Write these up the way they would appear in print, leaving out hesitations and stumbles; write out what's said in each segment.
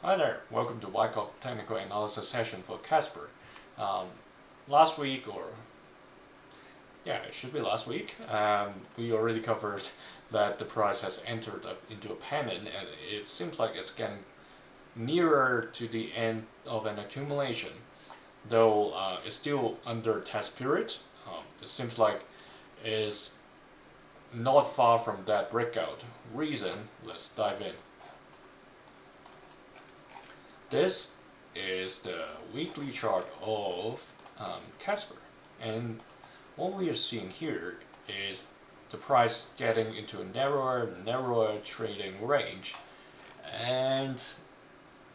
Hi there, welcome to Wyckoff Technical Analysis session for Casper. Last week, it should be last week, we already covered that the price has entered up into a pennant, and it seems like it's getting nearer to the end of an accumulation, though it's still under test period. It seems like it's not far from that breakout. Reason, let's dive in. This is the weekly chart of Casper, and what we are seeing here is the price getting into a narrower trading range, and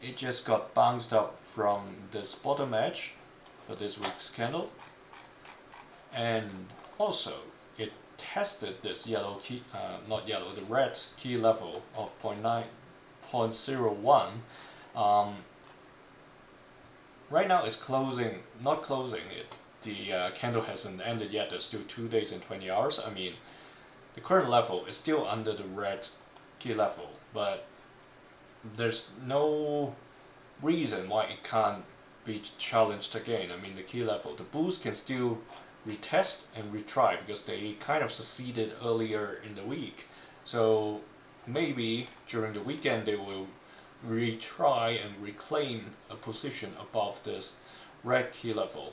it just got bounced up from this bottom edge for this week's candle, and also it tested this yellow key, the red key level of 0.01. Right now it's not closing it. The candle hasn't ended yet. There's still 2 days and 20 hours. I mean, the current level is still under the red key level, but there's no reason why it can't be challenged again. I mean, the key level, the bulls can still retest and retry because they kind of succeeded earlier in the week. So maybe during the weekend they will retry and reclaim a position above this red key level.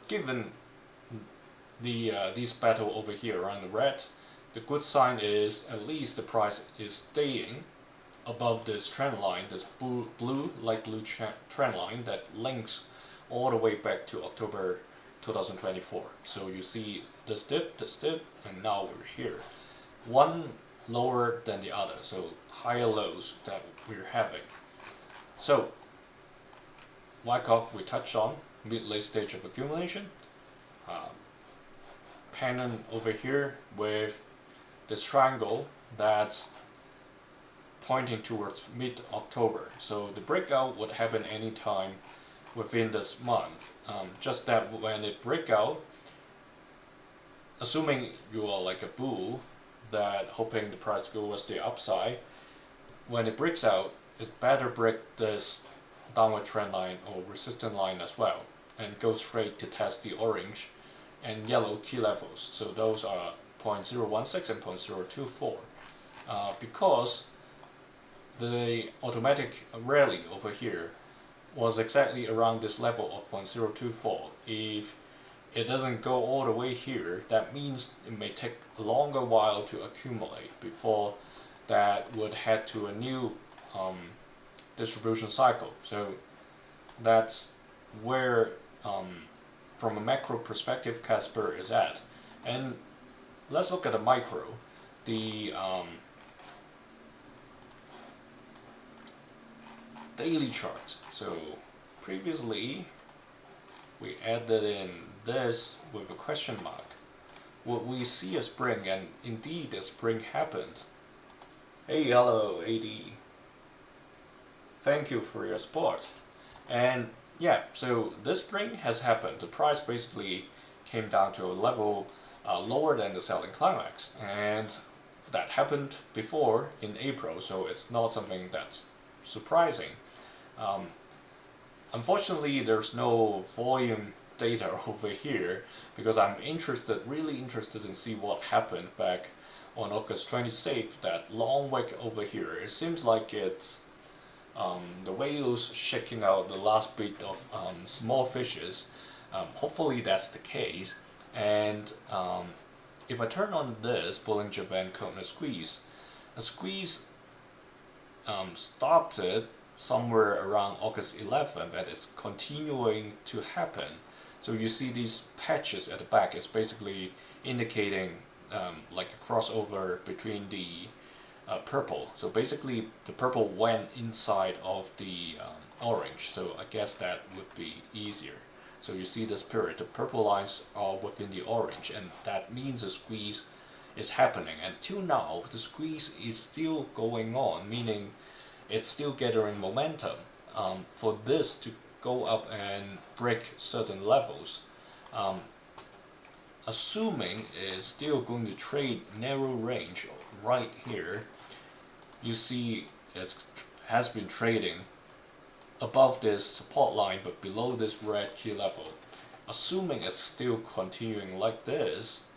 Given this battle over here around the red, the good sign is at least the price is staying above this trend line, this light blue trend line that links all the way back to October 2024. So you see this dip, and now we're here. One lower than the other, so higher lows that we're having. So Wyckoff we touched on, mid-late stage of accumulation. Pennant over here with this triangle that's pointing towards mid-October. So the breakout would happen anytime within this month. Just that when it break out, assuming you are like a bull that hoping the price to go towards the upside, when it breaks out, it's better break this downward trend line or resistance line as well and go straight to test the orange and yellow key levels. So those are 0.016 and 0.024. Because the automatic rally over here was exactly around this level of 0.024. If it doesn't go all the way here, that means it may take a longer while to accumulate before that would head to a new distribution cycle. So that's where from a macro perspective Casper is at. And let's look at the micro. The daily chart. So previously we added in this with a question mark. Would we see a spring? And indeed a spring happened. Hey, hello AD. Thank you for your support. And yeah, so this spring has happened. The price basically came down to a level lower than the selling climax, and that happened before in April, so it's not something that's surprising. Unfortunately, there's no volume data over here because I'm really interested in see what happened back on August 26th, that long wick over here. It seems like it's the whales shaking out the last bit of small fishes. Hopefully that's the case. And if I turn on this Bollinger Band Keltner squeeze, a squeeze started somewhere around August 11th and it's continuing to happen. So you see these patches at the back. It's basically indicating like a crossover between the purple. So basically the purple went inside of the orange, so I guess that would be easier. So you see this period, the purple lines are within the orange, and that means the squeeze is happening. And till now the squeeze is still going on, meaning it's still gathering momentum. For this to go up and break certain levels, assuming it's still going to trade narrow range right here, you see it's has been trading above this support line but below this red key level. Assuming it's still continuing like this,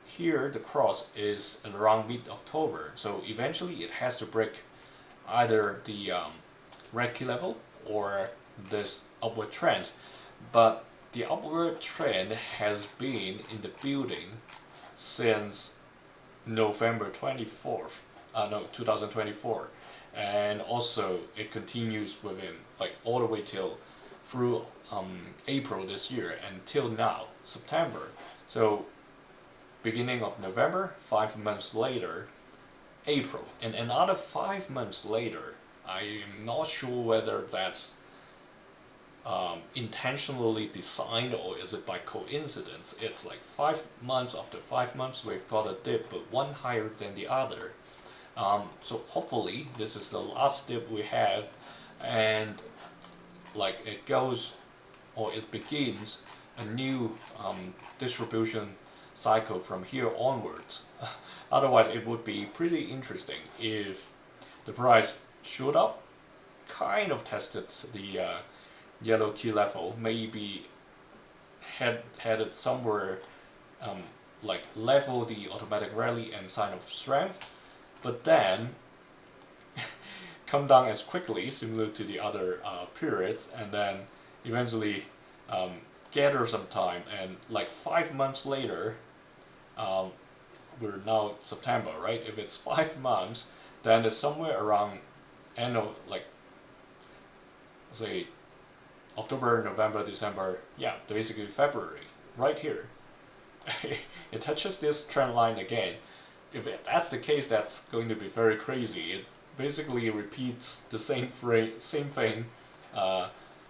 here the cross is around mid-October, so eventually it has to break either the red key level or this upward trend. But the upward trend has been in the building since November 24th, 2024, and also it continues within like all the way till through April this year until now, September. So beginning of November, 5 months later, April, and another 5 months later. I am not sure whether that's intentionally designed or is it by coincidence. It's like 5 months after 5 months we've got a dip, but one higher than the other. So hopefully this is the last dip we have, and like it goes or it begins a new distribution cycle from here onwards. Otherwise it would be pretty interesting if the price shoot up, kind of tested the yellow key level, maybe headed somewhere like level the automatic rally and sign of strength, but then come down as quickly, similar to the other periods, and then eventually gather some time, and like 5 months later, we're now September, right? If it's 5 months, then it's somewhere around end of like say October, November, December, yeah, basically February, right here. It touches this trend line again. If that's the case, that's going to be very crazy. It basically repeats the same thing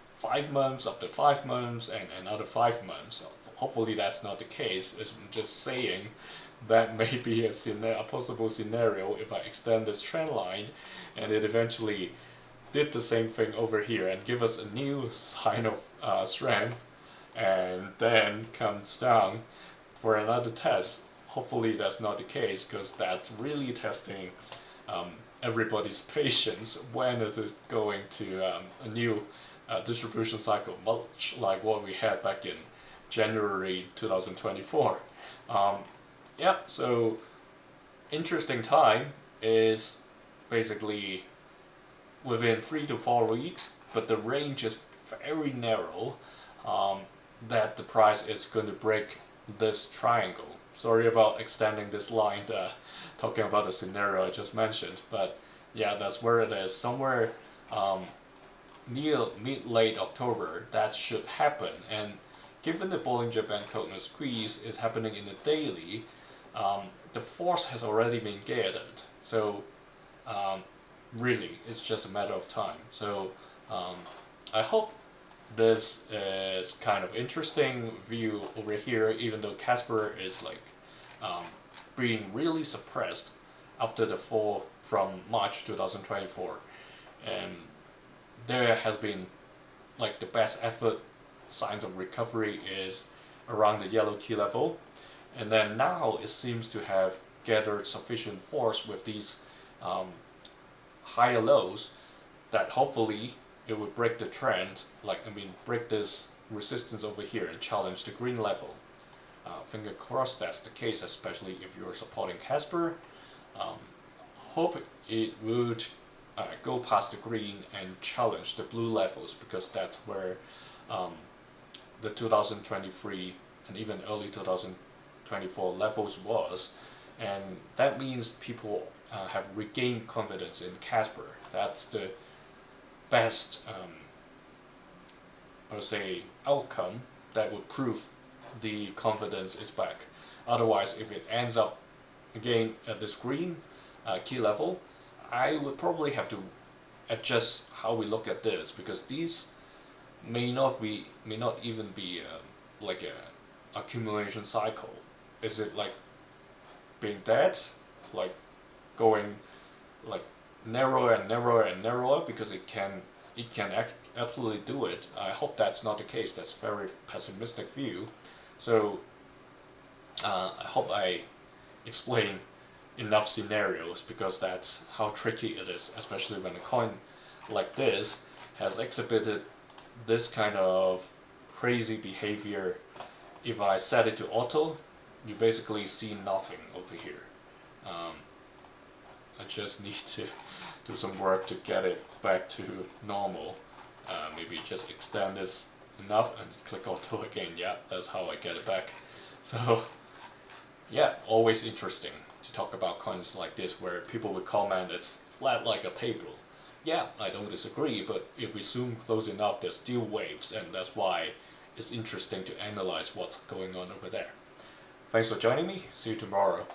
5 months after 5 months and another 5 months. Hopefully that's not the case. I'm just saying that may be a possible scenario if I extend this trend line and it eventually did the same thing over here and give us a new sign of strength and then comes down for another test. Hopefully that's not the case, because that's really testing everybody's patience when it is going to a new distribution cycle, much like what we had back in January 2024. Yeah, so interesting time is basically within 3 to 4 weeks, but the range is very narrow, that the price is going to break this triangle. Sorry about extending this line, talking about the scenario I just mentioned, but yeah, that's where it is. Somewhere near mid-late October, that should happen. And given the Bollinger Band Keltner squeeze is happening in the daily, the force has already been gathered. So really, it's just a matter of time. So I hope this is kind of interesting view over here, even though Casper is like being really suppressed after the fall from March 2024, and there has been like the best effort signs of recovery is around the yellow key level, and then now it seems to have gathered sufficient force with these higher lows that hopefully it would break the trend, break this resistance over here and challenge the green level. Finger crossed that's the case, especially if you're supporting Casper. Hope it would go past the green and challenge the blue levels, because that's where the 2023 and even early 2024 levels was, and that means people have regained confidence in Casper. That's the best, I would say, outcome that would prove the confidence is back. Otherwise, if it ends up again at this green key level, I would probably have to adjust how we look at this, because these may not even be like a accumulation cycle. Is it like being dead, like going like narrower and narrower and narrower because it can absolutely do it? I hope that's not the case. That's a very pessimistic view. So I hope I explain enough scenarios, because that's how tricky it is, especially when a coin like this has exhibited this kind of crazy behavior. If I set it to auto, you basically see nothing over here. I just need to do some work to get it back to normal. Maybe just extend this enough and click auto again. Yeah, that's how I get it back. So yeah, always interesting to talk about coins like this where people would comment it's flat like a table. Yeah, I don't disagree, but if we zoom close enough, there's still waves, and that's why it's interesting to analyze what's going on over there. Thanks for joining me. See you tomorrow.